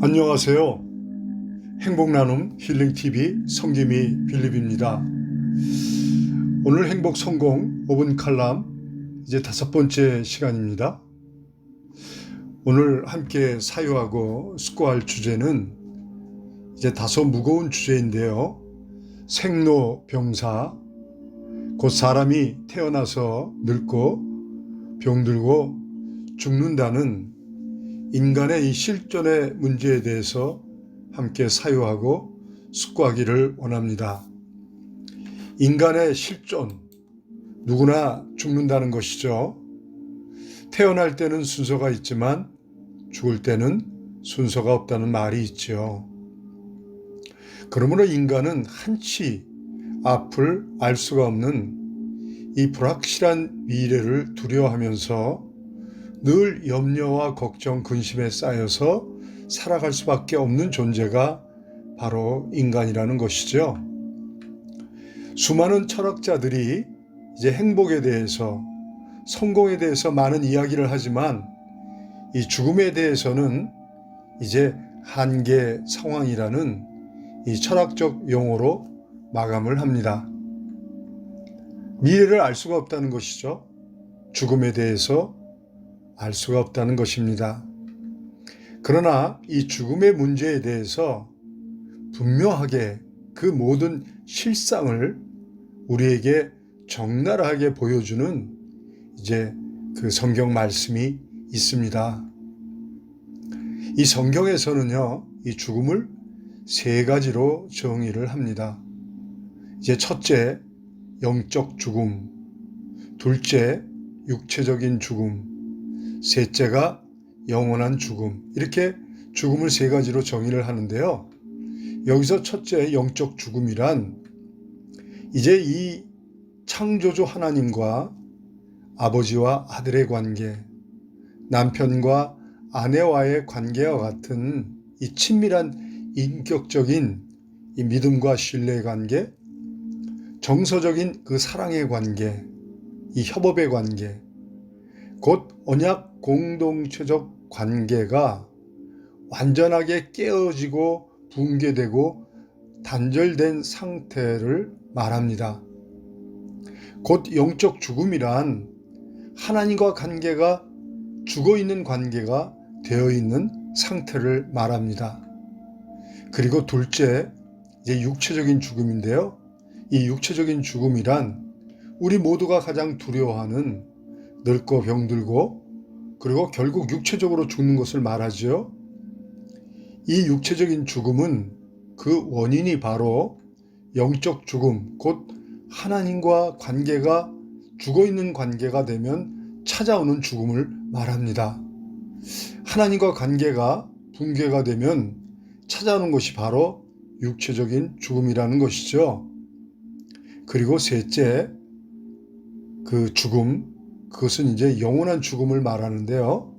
안녕하세요. 행복나눔 힐링TV 성김이 빌립입니다. 오늘 행복 성공 5분 칼럼 이제 5번째 시간입니다. 오늘 함께 사유하고 숙고할 주제는 이제 다소 무거운 주제인데요. 생로병사, 곧 사람이 태어나서 늙고 병들고 죽는다는 인간의 이 실존의 문제에 대해서 함께 사유하고 숙고하기를 원합니다. 인간의 실존, 누구나 죽는다는 것이죠. 태어날 때는 순서가 있지만 죽을 때는 순서가 없다는 말이 있죠. 그러므로 인간은 한치 앞을 알 수가 없는 이 불확실한 미래를 두려워하면서 늘 염려와 걱정, 근심에 쌓여서 살아갈 수밖에 없는 존재가 바로 인간이라는 것이죠. 수많은 철학자들이 이제 행복에 대해서, 성공에 대해서 많은 이야기를 하지만 이 죽음에 대해서는 이제 한계 상황이라는 이 철학적 용어로 마감을 합니다. 미래를 알 수가 없다는 것이죠. 죽음에 대해서 알 수가 없다는 것입니다. 그러나 이 죽음의 문제에 대해서 분명하게 그 모든 실상을 우리에게 적나라하게 보여주는 이제 그 성경 말씀이 있습니다. 이 성경에서는요, 이 죽음을 세 가지로 정의를 합니다. 이제 첫째, 영적 죽음, 둘째, 육체적인 죽음, 셋째가 영원한 죽음, 이렇게 죽음을 세 가지로 정의를 하는데요. 여기서 첫째 영적 죽음이란 이제 이 창조주 하나님과 아버지와 아들의 관계, 남편과 아내와의 관계와 같은 이 친밀한 인격적인 이 믿음과 신뢰의 관계, 정서적인 그 사랑의 관계, 이 협업의 관계, 곧 언약 공동체적 관계가 완전하게 깨어지고 붕괴되고 단절된 상태를 말합니다. 곧 영적 죽음이란 하나님과 관계가 죽어있는 관계가 되어있는 상태를 말합니다. 그리고 둘째, 이제 육체적인 죽음인데요. 이 육체적인 죽음이란 우리 모두가 가장 두려워하는 늙고 병들고 그리고 결국 육체적으로 죽는 것을 말하죠. 이 육체적인 죽음은 그 원인이 바로 영적 죽음, 곧 하나님과 관계가 죽어있는 관계가 되면 찾아오는 죽음을 말합니다. 하나님과 관계가 붕괴가 되면 찾아오는 것이 바로 육체적인 죽음이라는 것이죠. 그리고 셋째, 그 죽음, 그것은 이제 영원한 죽음을 말하는데요.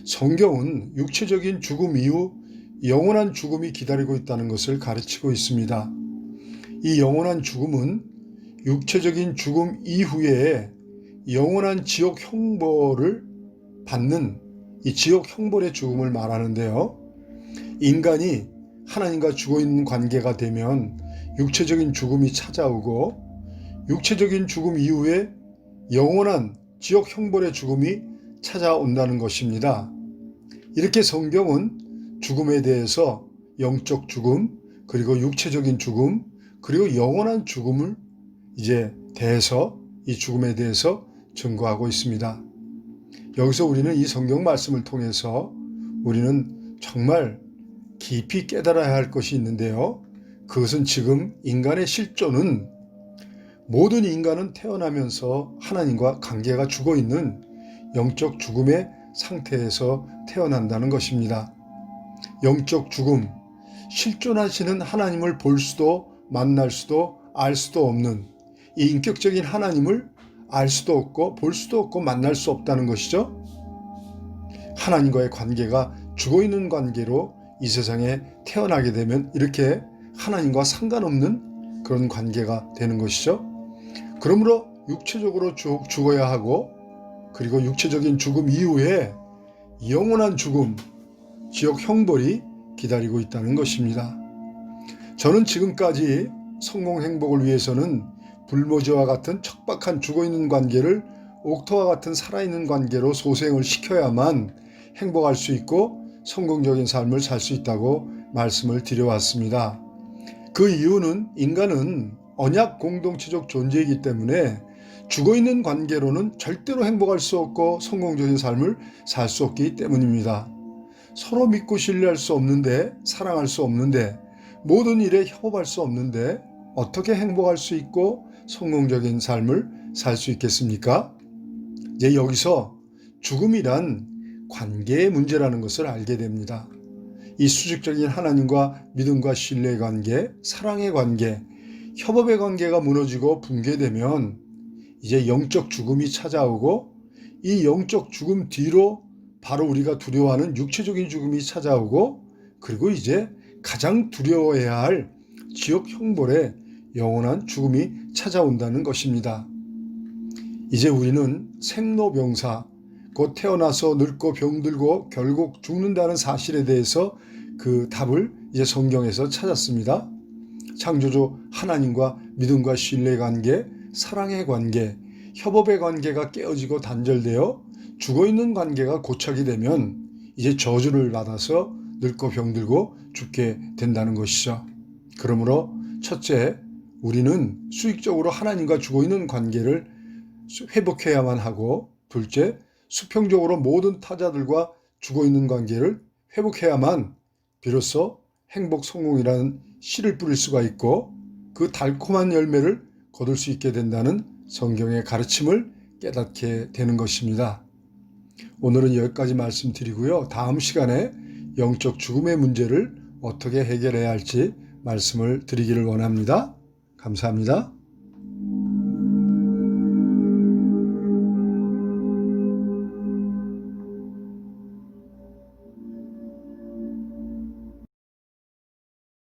성경은 육체적인 죽음 이후 영원한 죽음이 기다리고 있다는 것을 가르치고 있습니다. 이 영원한 죽음은 육체적인 죽음 이후에 영원한 지옥 형벌을 받는 이 지옥 형벌의 죽음을 말하는데요. 인간이 하나님과 죽어있는 관계가 되면 육체적인 죽음이 찾아오고 육체적인 죽음 이후에 영원한 지옥 형벌의 죽음이 찾아온다는 것입니다. 이렇게 성경은 죽음에 대해서 영적 죽음, 그리고 육체적인 죽음, 그리고 영원한 죽음을 이제 대해서 이 죽음에 대해서 증거하고 있습니다. 여기서 우리는 이 성경 말씀을 통해서 우리는 정말 깊이 깨달아야 할 것이 있는데요. 그것은 지금 인간의 실존은 모든 인간은 태어나면서 하나님과 관계가 죽어있는 영적 죽음의 상태에서 태어난다는 것입니다. 영적 죽음, 실존하시는 하나님을 볼 수도 만날 수도 알 수도 없는 이 인격적인 하나님을 알 수도 없고 볼 수도 없고 만날 수 없다는 것이죠. 하나님과의 관계가 죽어있는 관계로 이 세상에 태어나게 되면 이렇게 하나님과 상관없는 그런 관계가 되는 것이죠. 그러므로 육체적으로 죽어야 하고 그리고 육체적인 죽음 이후에 영원한 죽음, 지옥 형벌이 기다리고 있다는 것입니다. 저는 지금까지 성공 행복을 위해서는 불모지와 같은 척박한 죽어있는 관계를 옥토와 같은 살아있는 관계로 소생을 시켜야만 행복할 수 있고 성공적인 삶을 살 수 있다고 말씀을 드려왔습니다. 그 이유는 인간은 언약 공동체적 존재이기 때문에 죽어있는 관계로는 절대로 행복할 수 없고 성공적인 삶을 살 수 없기 때문입니다. 서로 믿고 신뢰할 수 없는데, 사랑할 수 없는데, 모든 일에 협업할 수 없는데 어떻게 행복할 수 있고 성공적인 삶을 살 수 있겠습니까? 이제 여기서 죽음이란 관계의 문제라는 것을 알게 됩니다. 이 수직적인 하나님과 믿음과 신뢰의 관계, 사랑의 관계, 협업의 관계가 무너지고 붕괴되면 이제 영적 죽음이 찾아오고, 이 영적 죽음 뒤로 바로 우리가 두려워하는 육체적인 죽음이 찾아오고, 그리고 이제 가장 두려워해야 할 지옥 형벌의 영원한 죽음이 찾아온다는 것입니다. 이제 우리는 생로병사, 곧 태어나서 늙고 병들고 결국 죽는다는 사실에 대해서 그 답을 이제 성경에서 찾았습니다. 창조주 하나님과 믿음과 신뢰의 관계, 사랑의 관계, 협업의 관계가 깨어지고 단절되어 죽어있는 관계가 고착이 되면 이제 저주를 받아서 늙고 병들고 죽게 된다는 것이죠. 그러므로 첫째, 우리는 수익적으로 하나님과 죽어있는 관계를 회복해야만 하고, 둘째, 수평적으로 모든 타자들과 죽어있는 관계를 회복해야만 비로소 행복 성공이라는 씨를 뿌릴 수가 있고 그 달콤한 열매를 거둘 수 있게 된다는 성경의 가르침을 깨닫게 되는 것입니다. 오늘은 여기까지 말씀드리고요. 다음 시간에 영적 죽음의 문제를 어떻게 해결해야 할지 말씀을 드리기를 원합니다. 감사합니다.